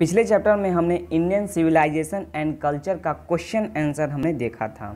पिछले चैप्टर में हमने इंडियन सिविलाइजेशन एंड कल्चर का क्वेश्चन आंसर हमने देखा था,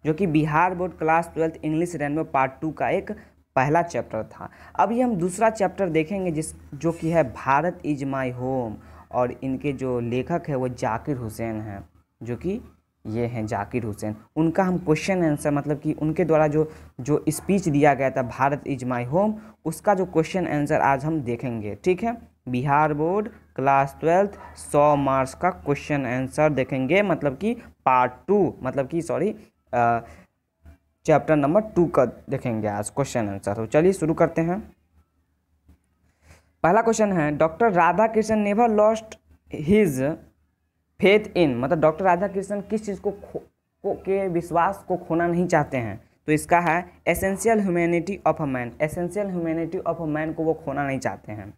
जो कि Bihar board class 12 English rainbow part 2 का एक पहला चैप्टर था। अभी हम दूसरा चैप्टर देखेंगे जो कि है भारत इज माय होम, और इनके जो लेखक है वो जाकिर हुसैन हैं, जो कि ये हैं जाकिर हुसैन। उनका हम क्वेश्चन आंसर मतलब कि उनके द्वारा जो स्पीच दिया गया था भारत इज माय होम, उसका जो क्वेश्चन आंसर आज हम देखेंगे। ठीक है, बिहार बोर्ड क्लास 12 100 मार्क्स का क्वेश्चन आंसर देखेंगे, मतलब कि पार्ट 2 मतलब कि चैप्टर नंबर 2 का देखेंगे आज क्वेश्चन आंसर। तो चलिए शुरू करते हैं। पहला क्वेश्चन है, doctor Radha Krishna never lost his faith in, मतलब डॉक्टर राधा कृष्ण किस चीज़ के विश्वास को खोना नहीं चाहते हैं। तो इसका है essential humanity of a man, essential humanity of a man को वो खोना नहीं चाहते हैं।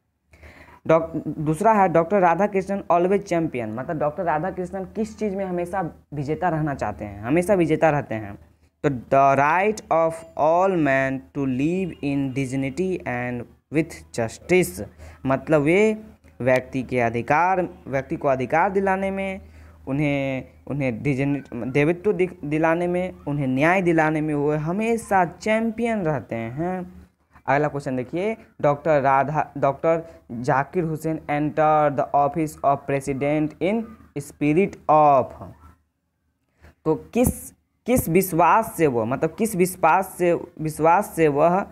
दूसरा है doctor Radha Krishnan always champion, मतलब डॉक्टर राधा कृष्णन किस चीज़ में हमेशा विजेता रहना चाहते हैं, हमेशा विजेता रहते हैं। तो the right of all man to live in dignity and with justice, मतलब वे व्यक्ति को अधिकार दिलाने में, उन्हें देवत्व दिलाने में, उन्हें न्याय दिलाने में वो हमेशा चैंपियन रहते हैं। अगला क्वेश्चन देखिए, doctor Zakir Hussain enter the office of president in spirit of, तो किस विश्वास से वो, मतलब किस विश्वास से वह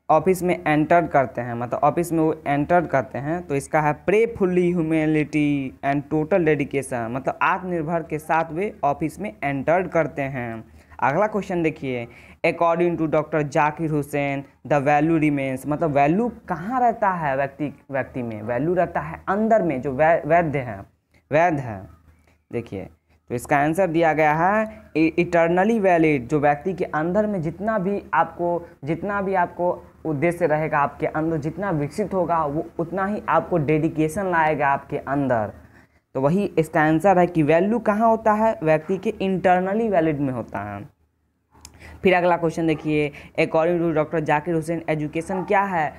ऑफिस में एंटर करते हैं, मतलब ऑफिस में वो एंटर करते हैं। तो इसका है pray fully humility and total dedication, मतलब आत्मनिर्भर के साथ वे ऑफिस में एंटर करते हैं। अगला क्वेश्चन देखिए, according to doctor Zakir Hussain the value remains, मतलब वैल्यू कहाँ रहता है व्यक्ति में, वैल्यू रहता है अंदर में, जो वैध है। देखिए, तो इसका आंसर दिया गया है इटर्नली वैलिड, जो व्यक्ति के अंदर में जितना भी आपको उद्देश्य रहेगा, आपके अंदर जितना विकसित होगा वो उतना ही आपको डेडिकेशन लाएगा आपके अंदर। तो वही इसका आंसर है कि वैल्यू कहाँ होता है, व्यक्ति के इंटरनली वैलिड में होता है। फिर अगला क्वेश्चन देखिए, according to doctor Zakir Hussain education क्या है।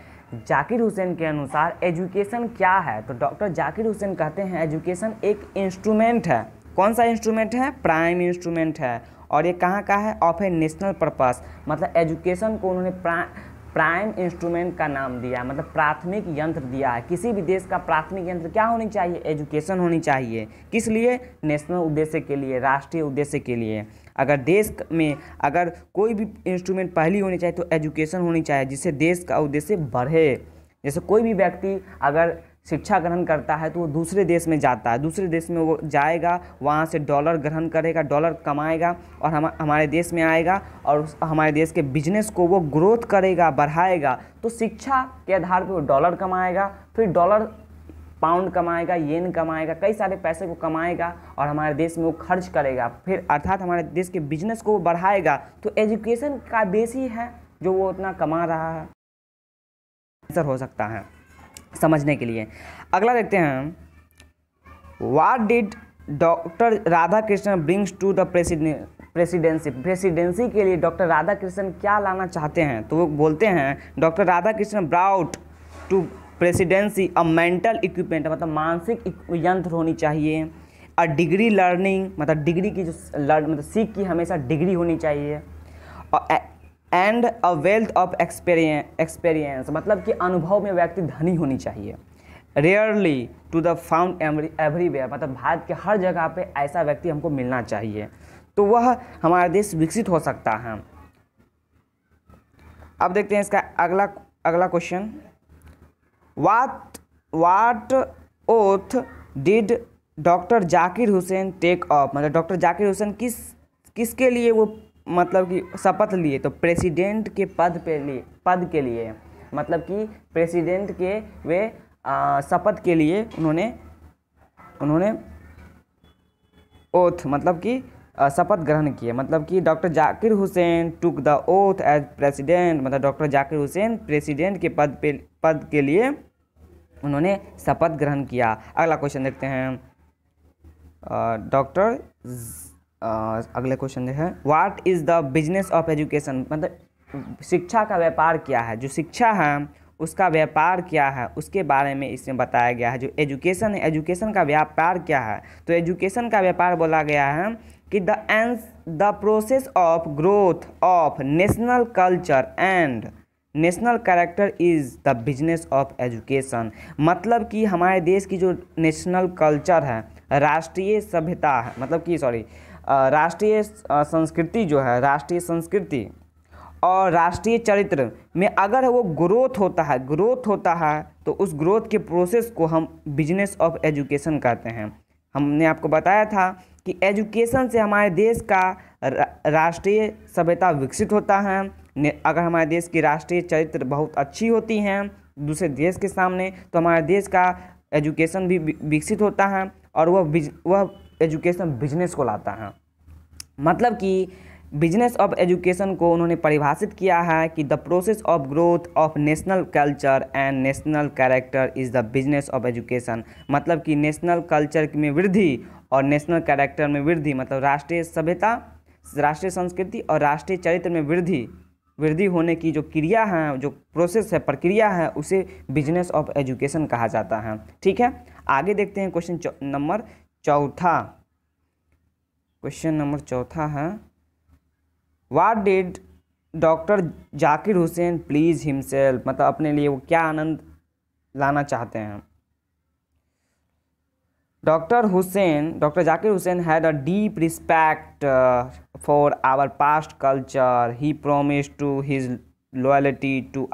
जाकिर हुसैन के अनुसार एजुकेशन क्या है, तो डॉक्टर जाकिर हुसैन कहते हैं एजुकेशन एक इंस्ट्रूमेंट है। कौन सा इंस्ट्रूमेंट है? प्राइम इंस्ट्रूमेंट है। और ये कहाँ का है? ऑफ ए नेशनल पर्पस, मतलब एजुकेशन को उन्होंने प्राइम इंस्ट्रूमेंट का नाम दिया, मतलब प्राथमिक यंत्र दिया है। किसी भी देश का प्राथमिक यंत्र क्या होनी चाहिए? एजुकेशन होनी चाहिए। किस लिए? नेशनल उद्देश्य के लिए, राष्ट्रीय उद्देश्य के लिए। अगर देश में अगर कोई भी इंस्ट्रूमेंट पहली होनी चाहिए तो एजुकेशन होनी चाहिए, जिससे देश का उद्देश्य बढ़े। जैसे कोई भी व्यक्ति अगर शिक्षा ग्रहण करता है तो वो दूसरे देश में जाता है, दूसरे देश में वो जाएगा, वहाँ से डॉलर ग्रहण करेगा, डॉलर कमाएगा और हमारे देश में आएगा और हमारे देश के बिजनेस को वो ग्रोथ करेगा, बढ़ाएगा। तो शिक्षा के आधार पर वो डॉलर कमाएगा, फिर डॉलर पाउंड कमाएगा, येन कमाएगा, कई सारे पैसे को कमाएगा और हमारे देश में वो खर्च करेगा, फिर अर्थात हमारे देश के बिजनेस को वो बढ़ाएगा। तो एजुकेशन का बेस ही है जो वो उतना कमा रहा है। आंसर हो सकता है समझने के लिए। अगला देखते हैं, what did doctor Radha Krishna brings to the presidency, presidency के लिए डॉक्टर राधा कृष्ण क्या लाना चाहते हैं। तो वो बोलते हैं doctor Radha Krishna brought to presidency a mental equipment, मतलब मानसिक यंत्र होनी चाहिए। अ डिग्री लर्निंग, मतलब डिग्री की जो मतलब सीख की हमेशा डिग्री होनी चाहिए। And a wealth of experience, मतलब कि अनुभव में व्यक्ति धनी होनी चाहिए। Rarely to the found everywhere, मतलब भारत के हर जगह पे ऐसा व्यक्ति हमको मिलना चाहिए, तो वह हमारा देश विकसित हो सकता है। अब देखते हैं इसका अगला question, what oath did doctor Zakir Hussain take off, मतलब डॉक्टर जाकिर हुसैन किसके लिए वो मतलब कि शपथ लिए। तो प्रेसिडेंट के पद के लिए, मतलब कि प्रेसिडेंट के वे शपथ के लिए उन्होंने ओथ मतलब कि शपथ ग्रहण किए। मतलब कि doctor Zakir Hussain took the oath as president, मतलब डॉक्टर जाकिर हुसैन प्रेसिडेंट के पद के लिए उन्होंने शपथ ग्रहण किया। अगला क्वेश्चन देखते हैं, अगले क्वेश्चन है, what is the business of education, मतलब शिक्षा का व्यापार क्या है। जो शिक्षा है उसका व्यापार क्या है उसके बारे में इसमें बताया गया है। जो एजुकेशन है, एजुकेशन का व्यापार क्या है, तो एजुकेशन का व्यापार बोला गया है कि the process of growth of national culture and national character is the business of education. मतलब कि हमारे देश की जो नेशनल कल्चर है, राष्ट्रीय सभ्यता है, मतलब कि राष्ट्रीय संस्कृति जो है, राष्ट्रीय संस्कृति और राष्ट्रीय चरित्र में अगर वो ग्रोथ होता है तो उस ग्रोथ के प्रोसेस को हम बिजनेस ऑफ एजुकेशन कहते हैं। हमने आपको बताया था कि एजुकेशन से हमारे देश का राष्ट्रीय सभ्यता विकसित होता है। अगर हमारे देश की राष्ट्रीय चरित्र बहुत अच्छी होती हैं दूसरे देश के सामने, तो हमारे देश का एजुकेशन भी विकसित होता है और वह एजुकेशन बिजनेस को लाता है। मतलब कि बिजनेस ऑफ एजुकेशन को उन्होंने परिभाषित किया है कि the process of growth of national culture and national character is the business of education. मतलब कि नेशनल कल्चर में वृद्धि और नेशनल कैरेक्टर में वृद्धि, मतलब राष्ट्रीय सभ्यता, राष्ट्रीय संस्कृति और राष्ट्रीय चरित्र में वृद्धि होने की जो क्रिया है, जो प्रोसेस है, प्रक्रिया है, उसे बिजनेस ऑफ एजुकेशन कहा जाता है। ठीक है, आगे देखते हैं क्वेश्चन नंबर चौथा। क्वेश्चन नंबर चौथा है, what did doctor Zakir Hussain please himself. मतलब अपने लिए वो क्या आनंद लाना चाहते हैं। Doctor Zakir Hussain had a deep respect for our past culture. He promised to his loyalty to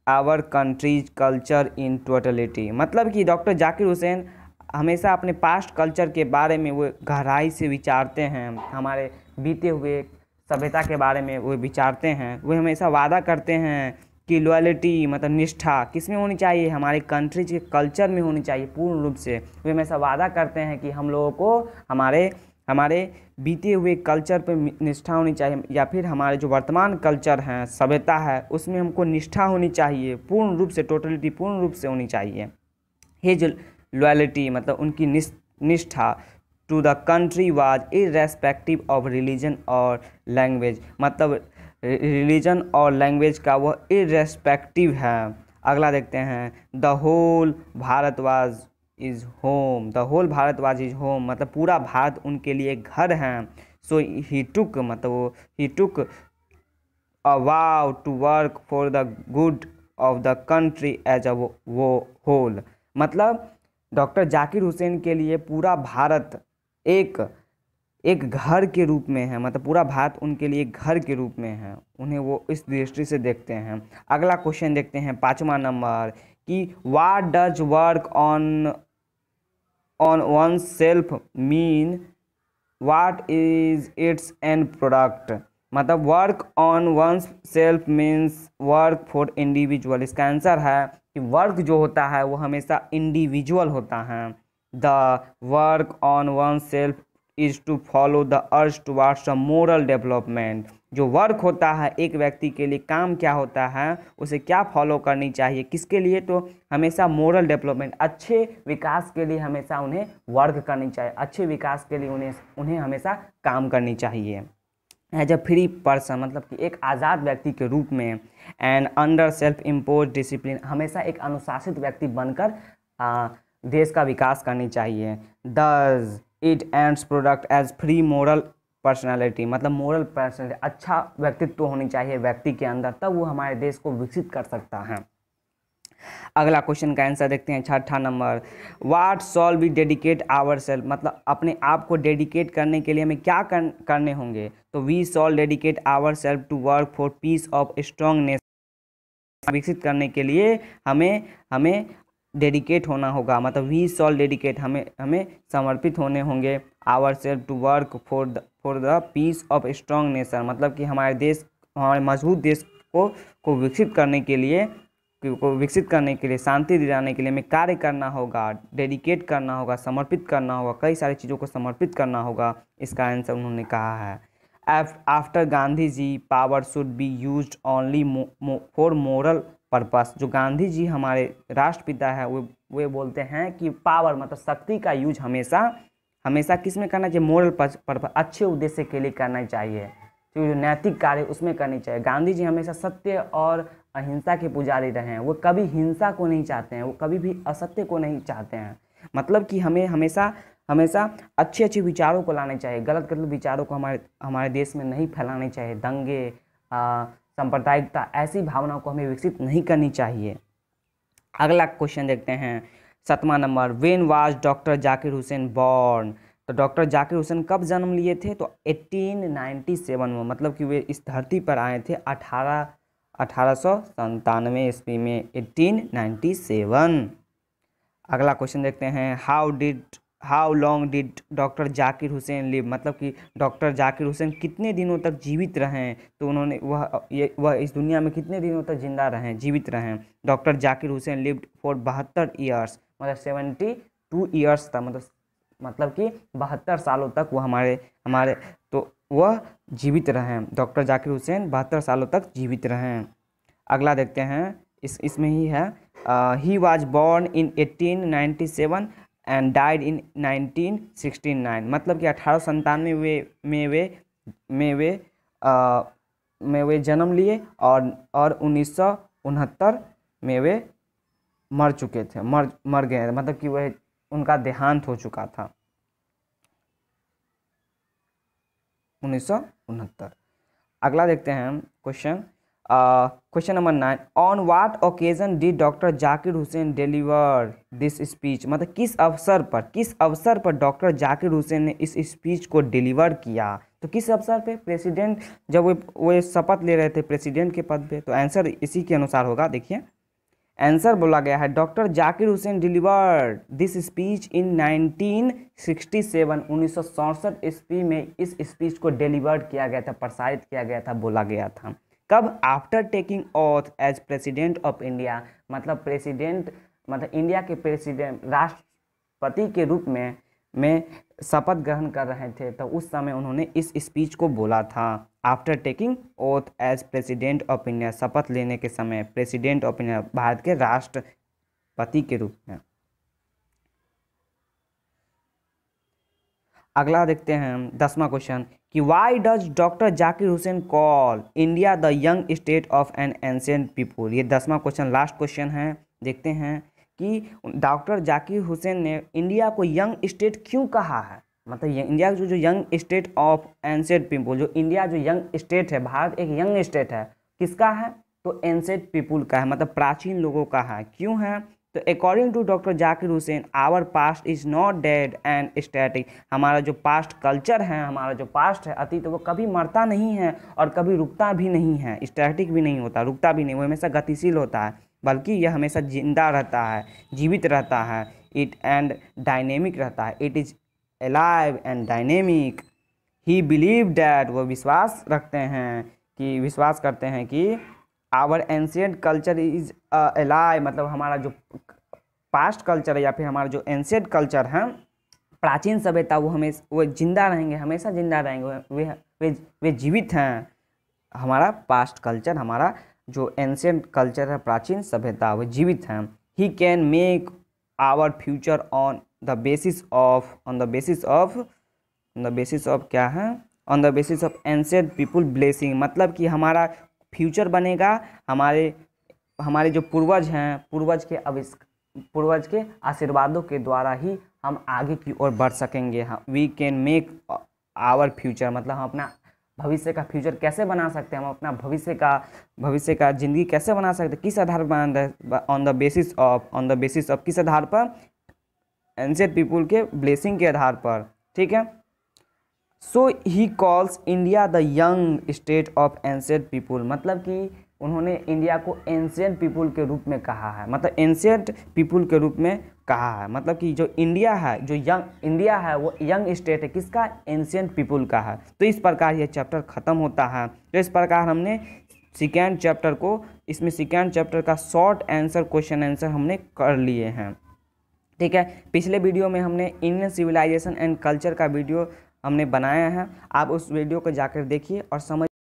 our countries culture in totality. मतलब कि डॉक्टर जाकिर हुसैन हमेशा अपने पास्ट कल्चर के बारे में वो गहराई से विचारते हैं, हमारे बीते हुए सभ्यता के बारे में वो विचारते हैं। वो हमेशा वादा करते हैं कि लॉयल्टी मतलब निष्ठा किस में होनी चाहिए, हमारे कंट्री के कल्चर में होनी चाहिए पूर्ण रूप से। वो हमेशा वादा करते हैं कि हम लोगों को हमारे बीते हुए कल्चर पर निष्ठा होनी चाहिए, या फिर हमारे जो वर्तमान कल्चर हैं, सभ्यता है, उसमें हमको निष्ठा होनी चाहिए पूर्ण रूप से, टोटलिटी पूर्ण रूप से होनी चाहिए। हिज लॉयल्टी मतलब उनकी निष्ठा to the country was irrespective of religion और लैंग्वेज। मतलब रिलीजन और लैंग्वेज का वह इर्रेस्पेक्टिव है। अगला देखते हैं, the whole Bharat was is home. The whole Bharat was is home मतलब पूरा भारत उनके लिए घर है। So he took a vow to work for the good of the country as a वो होल। मतलब डॉक्टर जाकिर हुसैन के लिए पूरा भारत एक घर के रूप में है, मतलब पूरा भारत उनके लिए घर के रूप में है, उन्हें वो इस दृष्टि से देखते हैं। अगला क्वेश्चन देखते हैं 5वां नंबर कि what does work on one self mean, what is its end product. मतलब work on one self means work for individual. इसका आंसर है कि वर्क जो होता है वो हमेशा इंडिविजुअल होता है। The work on one self is to follow the urge towards a moral development. जो वर्क होता है एक व्यक्ति के लिए, काम क्या होता है, उसे क्या फॉलो करनी चाहिए, किसके लिए, तो हमेशा मोरल डेवलपमेंट, अच्छे विकास के लिए हमेशा उन्हें वर्क करनी चाहिए, अच्छे विकास के लिए उन्हें हमेशा काम करनी चाहिए। एज अ फ्री पर्सन मतलब कि एक आज़ाद व्यक्ति के रूप में, and under self impose discipline हमेशा एक अनुशासित व्यक्ति बनकर देश का विकास करनी चाहिए। Thus it ends product as free moral personality मतलब मोरल पर्सनालिटी, अच्छा व्यक्तित्व होनी चाहिए व्यक्ति के अंदर, तब वो हमारे देश को विकसित कर सकता है। अगला क्वेश्चन का आंसर देखते हैं 6ठा number, what shall we dedicate our self. मतलब अपने आप को डेडिकेट करने के लिए हमें क्या करने होंगे, तो we shall dedicate our self to work for peace of strong nation. विकसित करने के लिए हमें डेडिकेट होना होगा, मतलब वी शॉल डेडिकेट हमें समर्पित होने होंगे our self to work for the peace of strong nation. मतलब कि हमारे मजबूत देश को विकसित करने के लिए शांति दिलाने के लिए हमें कार्य करना होगा, डेडिकेट करना होगा, समर्पित करना होगा, कई सारी चीज़ों को समर्पित करना होगा। इसका आंसर उन्होंने कहा है। After Gandhi ji power should be used only for moral purpose. जो गांधी जी हमारे राष्ट्रपिता है वो बोलते हैं कि पावर मतलब शक्ति का यूज हमेशा किस में करना चाहिए, मोरल पर्पस, अच्छे उद्देश्य के लिए करना चाहिए, जो नैतिक कार्य उसमें करनी चाहिए। गांधी जी हमेशा सत्य और अहिंसा के पुजारी रहे हैं, वो कभी हिंसा को नहीं चाहते हैं, वो कभी भी असत्य को नहीं चाहते हैं। मतलब कि हमें हमेशा हमेशा अच्छे अच्छे विचारों को लाने चाहिए, गलत गलत विचारों को हमारे देश में नहीं फैलाने चाहिए। दंगे, सांप्रदायिकता, ऐसी भावनाओं को हमें विकसित नहीं करनी चाहिए। अगला क्वेश्चन देखते हैं, 7वां number, when was doctor Zakir Hussain born. तो डॉक्टर जाकिर हुसैन कब जन्म लिए थे? तो 1897 में, मतलब कि वे इस धरती पर आए थे 1897 ईस्वी में, 1897। अगला क्वेश्चन देखते हैं, how long did doctor Zakir Hussain live. मतलब कि डॉक्टर जाकिर हुसैन कितने दिनों तक जीवित रहे? तो उन्होंने वह इस दुनिया में कितने दिनों तक जिंदा रहे, जीवित रहे? Doctor Zakir Hussain lived for 72 years, मतलब 72 ईयर्स था, मतलब कि 72 सालों तक वो हमारे तो वह जीवित रहे। डॉक्टर जाकिर हुसैन 72 सालों तक जीवित रहे। अगला देखते हैं, इसमें ही है, he was born in 1897 and died in 1969। मतलब कि 1897 में वे जन्म लिए और 1969 में वे मर चुके थे, मर गए, मतलब कि वह उनका देहांत हो चुका था 1969। अगला देखते हैं हम question number 9, on what occasion did doctor Zakir Hussain deliver this speech. मतलब किस अवसर पर डॉक्टर जाकिर हुसैन ने इस स्पीच को डिलीवर किया? तो किस अवसर पे? प्रेसिडेंट, जब वो शपथ ले रहे थे प्रेसिडेंट के पद पे। तो आंसर इसी के अनुसार होगा। देखिए आंसर बोला गया है, doctor Zakir Hussain delivered this speech in 1967, 1967 ईस्वी में इस स्पीच को डिलीवर किया गया था, प्रसारित किया गया था, बोला गया था। कब? After taking oath as president of India. मतलब इंडिया के प्रेसिडेंट, राष्ट्रपति के रूप में शपथ ग्रहण कर रहे थे, तो उस समय उन्होंने इस स्पीच को बोला था। After taking oath as president of India, शपथ लेने के समय प्रेसिडेंट ऑफ इंडिया, भारत के राष्ट्रपति के रूप में। अगला देखते हैं हम 10वां क्वेश्चन, कि why does doctor Zakir Hussain call India the young state of N ancient people. ये 10वां क्वेश्चन लास्ट क्वेश्चन है। देखते हैं कि डॉक्टर जाकिर हुसैन ने इंडिया को यंग स्टेट क्यों कहा है। मतलब इंडिया जो young state of ancient people, जो इंडिया जो यंग स्टेट है, भारत एक यंग स्टेट है, किसका है? तो एंशिएंट पीपुल का है, मतलब प्राचीन लोगों का है। क्यों है? तो according to doctor Zakir Hussain, our past is not dead and static. हमारा जो पास्ट कल्चर है, हमारा जो पास्ट है, अतीत, वो कभी मरता नहीं है और कभी रुकता भी नहीं है, स्टैटिक भी नहीं होता, रुकता भी नहीं, वो हमेशा गतिशील होता है, बल्कि यह हमेशा जिंदा रहता है, जीवित रहता है, इट एंड डायनेमिक रहता है, it is alive and dynamic. He believe that, वो विश्वास करते हैं कि our ancient culture is alive, मतलब हमारा जो पास्ट कल्चर है या फिर हमारा जो एंशिएंट कल्चर है, प्राचीन सभ्यता, वो जिंदा रहेंगे, हमेशा जिंदा रहेंगे, वे जीवित हैं। हमारा पास्ट कल्चर, हमारा जो एंशिएंट कल्चर है, प्राचीन सभ्यता, वो जीवित हैं। He can make our future on the basis of क्या है? On the basis of ancient people blessing. मतलब कि हमारा फ्यूचर बनेगा हमारे जो पूर्वज हैं, पूर्वज के आशीर्वादों के द्वारा ही हम आगे की ओर बढ़ सकेंगे। We can make our future, मतलब हम अपना भविष्य का फ्यूचर कैसे बना सकते हैं, हम अपना भविष्य का जिंदगी कैसे बना सकते हैं, किस आधार पर? ऑन द बेसिस ऑफ किस आधार पर? एंशिएंट पीपुल के ब्लेसिंग के आधार पर। ठीक है। So he calls India the young state of ancient people. मतलब कि उन्होंने इंडिया को एंशिएंट पीपुल के रूप में कहा है, मतलब एंशिएंट पीपुल के रूप में कहा है। मतलब कि जो इंडिया है, जो यंग इंडिया है, वो यंग स्टेट है, किसका? एंशिएंट पीपुल का है। तो इस प्रकार ये चैप्टर ख़त्म होता है। तो इस प्रकार हमने सेकेंड चैप्टर का शॉर्ट आंसर क्वेश्चन आंसर हमने कर लिए हैं। ठीक है। पिछले वीडियो में हमने इंडियन सिविलाइजेशन एंड कल्चर का वीडियो हमने बनाया है, आप उस वीडियो को जाकर देखिए और समझ